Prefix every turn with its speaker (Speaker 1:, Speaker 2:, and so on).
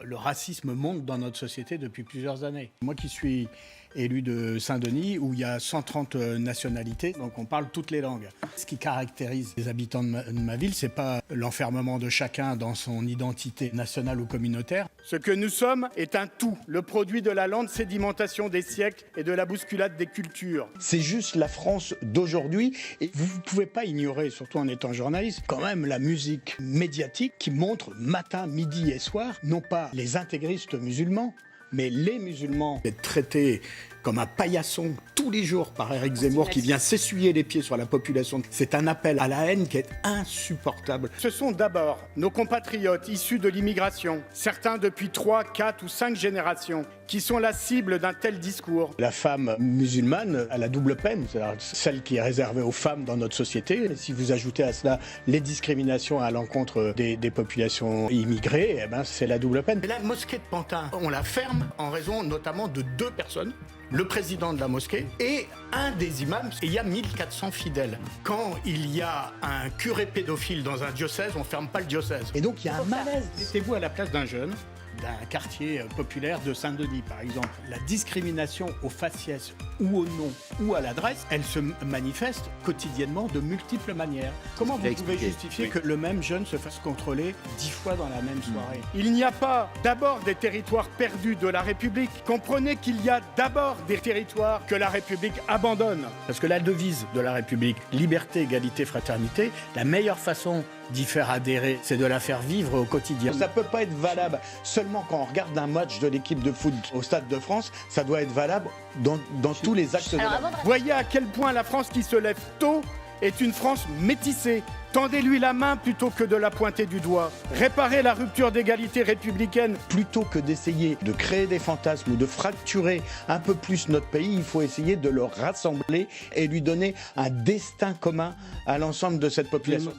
Speaker 1: le racisme monte dans notre société depuis plusieurs années. Moi qui suis élu de Saint-Denis, où il y a 130 nationalités, donc on parle toutes les langues. Ce qui caractérise les habitants de ma ville, c'est pas l'enfermement de chacun dans son identité nationale ou communautaire. Ce que nous sommes est un tout, le produit de la lente sédimentation des siècles et de la bousculade des cultures.
Speaker 2: C'est juste la France d'aujourd'hui.
Speaker 1: Et vous ne pouvez pas ignorer, surtout en étant journaliste, quand même la musique médiatique qui montre matin, midi et soir, non pas les intégristes musulmans, mais les musulmans. Être traité comme un paillasson tous les jours par Éric Zemmour qui vient s'essuyer les pieds sur la population, c'est un appel à la haine qui est insupportable. Ce sont d'abord nos compatriotes issus de l'immigration, certains depuis 3, 4 ou 5 générations, qui sont la cible d'un tel discours. La femme musulmane a la double peine, c'est-à-dire celle qui est réservée aux femmes dans notre société. Et si vous ajoutez à cela les discriminations à l'encontre des populations immigrées, eh ben, c'est la double peine. Et la mosquée de Pantin, on la ferme en raison notamment de 2 personnes. Le président de la mosquée et un des imams. Et il y a 1400 fidèles. Quand il y a un curé pédophile dans un diocèse, on ne ferme pas le diocèse. Et donc il y a un malaise. Mettez-vous à la place d'un jeune, d'un quartier populaire de Saint-Denis, par exemple. La discrimination au faciès ou au nom ou à l'adresse, elle se manifeste quotidiennement de multiples manières. Comment vous pouvez justifier que le même jeune se fasse contrôler 10 fois dans la même soirée? Il n'y a pas d'abord des territoires perdus de la République. Comprenez qu'il y a d'abord des territoires que la République abandonne. Parce que la devise de la République, liberté, égalité, fraternité, la meilleure façon d'y faire adhérer, c'est de la faire vivre au quotidien. Ça ne peut pas être valable seulement quand on regarde un match de l'équipe de foot au Stade de France, ça doit être valable dans tous les actes de la vie. Voyez à quel point la France qui se lève tôt est une France métissée. Tendez-lui la main plutôt que de la pointer du doigt. Réparez la rupture d'égalité républicaine. Plutôt que d'essayer de créer des fantasmes ou de fracturer un peu plus notre pays, il faut essayer de le rassembler et lui donner un destin commun à l'ensemble de cette population.